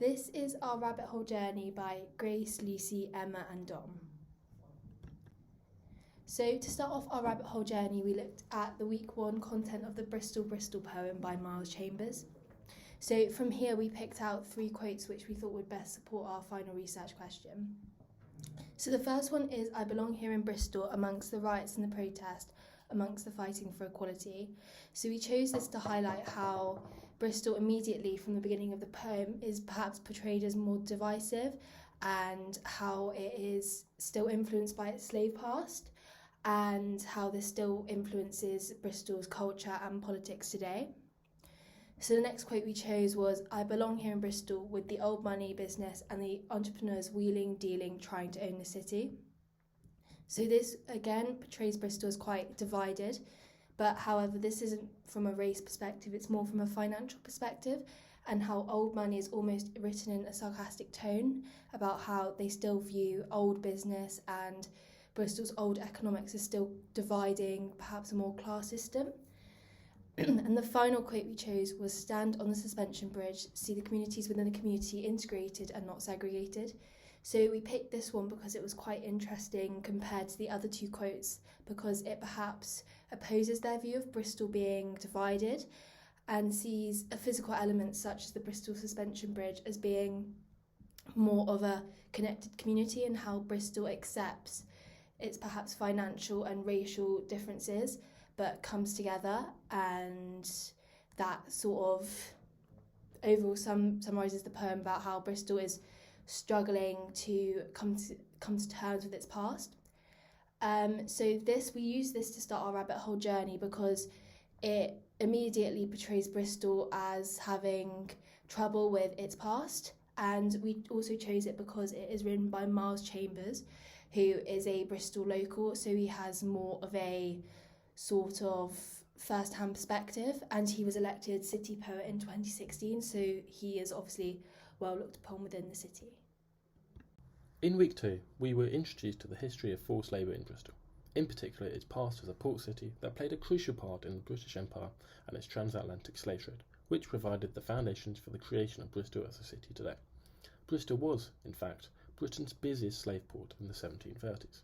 This is our rabbit hole journey by Grace, Lucy, Emma and Dom. So to start off our rabbit hole journey, we looked at the week 1 content of the Bristol poem by Miles Chambers. So from here we picked out 3 quotes which we thought would best support our final research question. So the first one is, "I belong here in Bristol amongst the riots and the protest, amongst the fighting for equality." So we chose this to highlight how Bristol immediately from the beginning of the poem is perhaps portrayed as more divisive and how it is still influenced by its slave past and how this still influences Bristol's culture and politics today. So the next quote we chose was, "I belong here in Bristol with the old money business and the entrepreneurs wheeling, dealing, trying to own the city." So this again portrays Bristol as quite divided, but however this isn't from a race perspective, it's more from a financial perspective, and how old money is almost written in a sarcastic tone about how they still view old business and Bristol's old economics as still dividing perhaps a more class system. And the final quote we chose was, "Stand on the suspension bridge, see the communities within the community integrated and not segregated." So we picked this one because it was quite interesting compared to the other 2 quotes, because it perhaps opposes their view of Bristol being divided and sees a physical element such as the Bristol suspension bridge as being more of a connected community, and how Bristol accepts its perhaps financial and racial differences but comes together, and that sort of overall summarises the poem about how Bristol is struggling to come to terms with its past. So we use this to start our rabbit hole journey because it immediately portrays Bristol as having trouble with its past, and we also chose it because it is written by Miles Chambers, who is a Bristol local, so he has more of a sort of first-hand perspective, and he was elected City Poet in 2016, so he is obviously well looked upon within the city. In week 2, we were introduced to the history of forced labour in Bristol, in particular its past as a port city that played a crucial part in the British Empire and its transatlantic slave trade, which provided the foundations for the creation of Bristol as a city today. Bristol was, in fact, Britain's busiest slave port in the 1730s.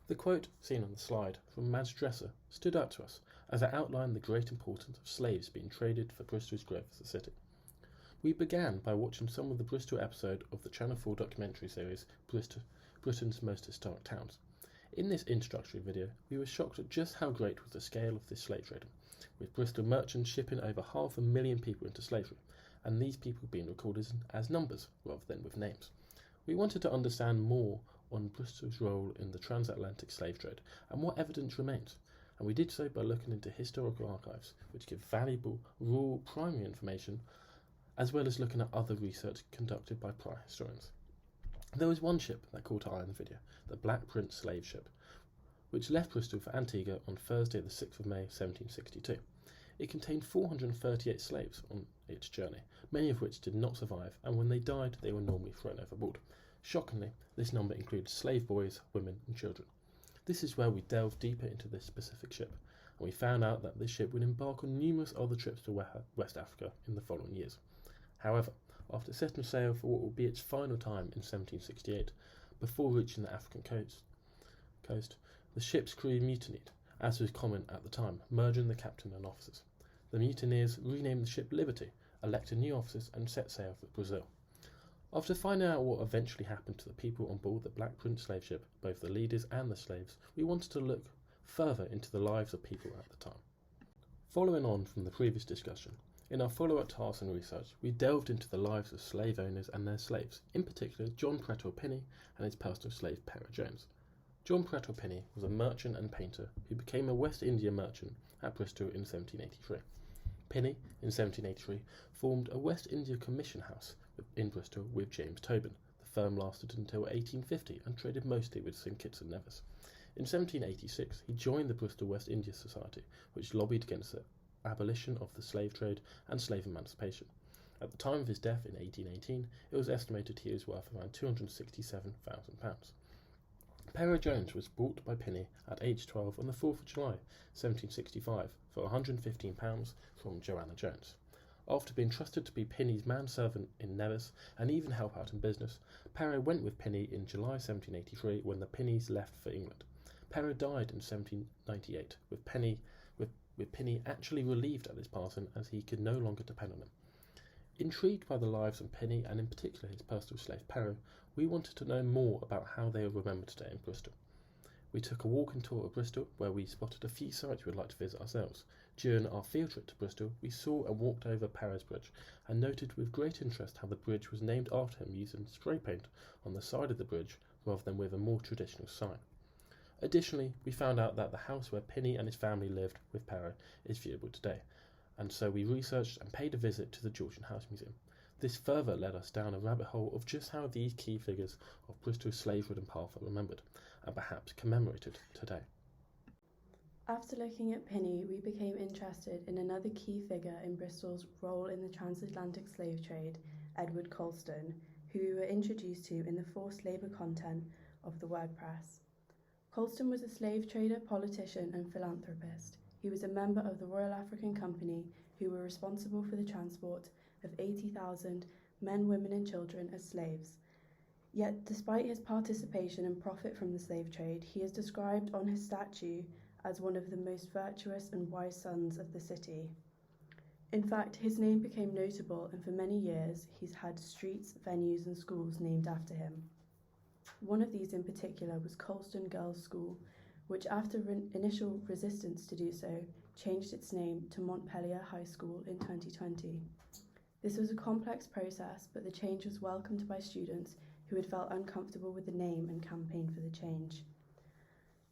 The quote seen on the slide from Mads Dresser stood out to us as it outlined the great importance of slaves being traded for Bristol's growth as a city. We began by watching some of the Bristol episode of the Channel 4 documentary series Britain's Most Historic Towns. In this introductory video, we were shocked at just how great was the scale of this slave trading, with Bristol merchants shipping over 500,000 people into slavery, and these people being recorded as numbers rather than with names. We wanted to understand more on Bristol's role in the transatlantic slave trade and what evidence remains, and we did so by looking into historical archives which give valuable raw primary information, as well as looking at other research conducted by prior historians. There was one ship that caught our eye in the video, the Black Prince slave ship, which left Bristol for Antigua on Thursday the 6th of May 1762. It contained 438 slaves on its journey, many of which did not survive, and when they died they were normally thrown overboard. Shockingly, this number includes slave boys, women and children. This is where we delved deeper into this specific ship, and we found out that this ship would embark on numerous other trips to West Africa in the following years. However, after setting sail for what would be its final time in 1768, before reaching the African coast, the ship's crew mutinied, as was common at the time, murdering the captain and officers. The mutineers renamed the ship Liberty, elected new officers and set sail for Brazil. After finding out what eventually happened to the people on board the Black Prince slave ship, both the leaders and the slaves, we wanted to look further into the lives of people at the time. Following on from the previous discussion, in our follow-up tasks and research, we delved into the lives of slave owners and their slaves, in particular John Prattle-Pinney and his personal slave Perry Jones. John Prattle-Pinney was a merchant and painter who became a West India merchant at Bristol in 1783. Pinney, in 1783, formed a West India Commission House in Bristol with James Tobin. The firm lasted until 1850 and traded mostly with St Kitts and Nevis. In 1786, he joined the Bristol West India Society, which lobbied against the abolition of the slave trade and slave emancipation. At the time of his death in 1818, it was estimated he was worth around £267,000. Perry Jones was bought by Pinney at age 12 on the 4th of July 1765 for £115 from Joanna Jones. After being trusted to be Pinnie's manservant in Nevis and even help out in business, Perrot went with Pinnie in July 1783 when the Pinnies left for England. Perrot died in 1798, with Pinnie actually relieved at his passing as he could no longer depend on him. Intrigued by the lives of Pinnie and in particular his personal slave Perrot, we wanted to know more about how they are remembered today in Bristol. We took a walking tour of Bristol where we spotted a few sites we'd like to visit ourselves. During our field trip to Bristol, we saw and walked over Perrot's Bridge and noted with great interest how the bridge was named after him using spray paint on the side of the bridge rather than with a more traditional sign. Additionally, we found out that the house where Pinnie and his family lived with Perrot is viewable today, and so we researched and paid a visit to the Georgian House Museum. This further led us down a rabbit hole of just how these key figures of Bristol's slave-ridden path are remembered, and perhaps commemorated today. After looking at Pinnie, we became interested in another key figure in Bristol's role in the transatlantic slave trade, Edward Colston, who we were introduced to in the forced labour content of the word press. Colston was a slave trader, politician and philanthropist. He was a member of the Royal African Company who were responsible for the transport of 80,000 men, women and children as slaves. Yet, despite his participation and profit from the slave trade, he is described on his statue as one of the most virtuous and wise sons of the city. In fact, his name became notable, and for many years he's had streets, venues and schools named after him. One of these in particular was Colston Girls' School, which after initial resistance to do so, changed its name to Montpellier High School in 2020. This was a complex process, but the change was welcomed by students who had felt uncomfortable with the name and campaigned for the change.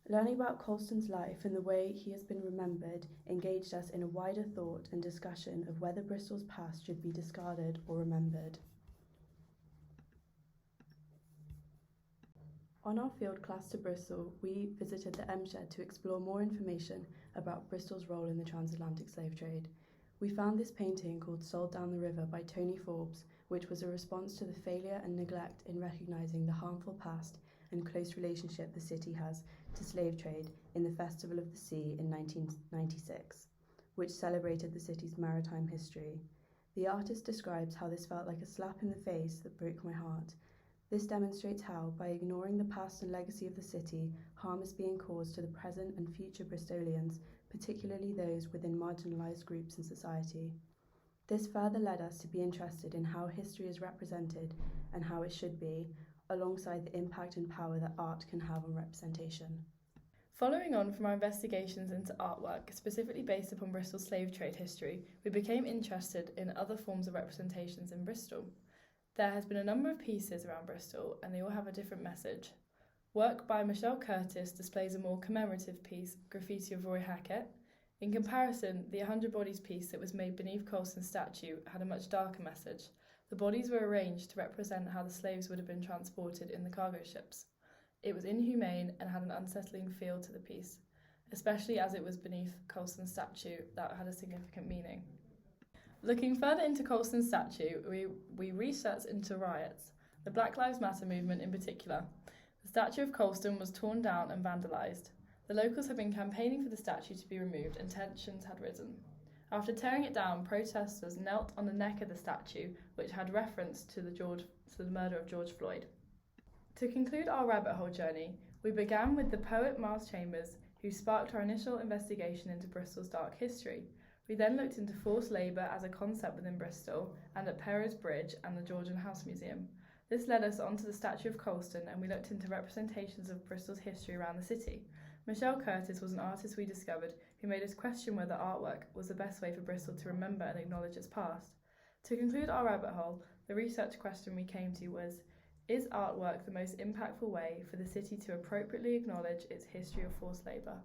Learning about Colston's life and the way he has been remembered engaged us in a wider thought and discussion of whether Bristol's past should be discarded or remembered. On our field class to Bristol, we visited the M Shed to explore more information about Bristol's role in the transatlantic slave trade. We found this painting called Sold Down the River by Tony Forbes, which was a response to the failure and neglect in recognising the harmful past and close relationship the city has to slave trade in the Festival of the Sea in 1996, which celebrated the city's maritime history. The artist describes how this felt like a slap in the face that broke my heart. This demonstrates how, by ignoring the past and legacy of the city, harm is being caused to the present and future Bristolians, particularly those within marginalised groups in society. This further led us to be interested in how history is represented and how it should be, alongside the impact and power that art can have on representation. Following on from our investigations into artwork, specifically based upon Bristol's slave trade history, we became interested in other forms of representations in Bristol. There has been a number of pieces around Bristol, and they all have a different message. Work by Michelle Curtis displays a more commemorative piece, Graffiti of Roy Hackett. In comparison, the 100 Bodies piece that was made beneath Colston's statue had a much darker message. The bodies were arranged to represent how the slaves would have been transported in the cargo ships. It was inhumane and had an unsettling feel to the piece, especially as it was beneath Colston's statue that had a significant meaning. Looking further into Colston's statue, we researched into riots, the Black Lives Matter movement in particular. The statue of Colston was torn down and vandalised. The locals had been campaigning for the statue to be removed and tensions had risen. After tearing it down, protesters knelt on the neck of the statue, which had reference to the murder of George Floyd. To conclude our rabbit hole journey, we began with the poet Miles Chambers, who sparked our initial investigation into Bristol's dark history. We then looked into forced labour as a concept within Bristol and at Perrot's Bridge and the Georgian House Museum. This led us onto the statue of Colston, and we looked into representations of Bristol's history around the city. Michelle Curtis was an artist we discovered who made us question whether artwork was the best way for Bristol to remember and acknowledge its past. To conclude our rabbit hole, the research question we came to was, is artwork the most impactful way for the city to appropriately acknowledge its history of forced labour?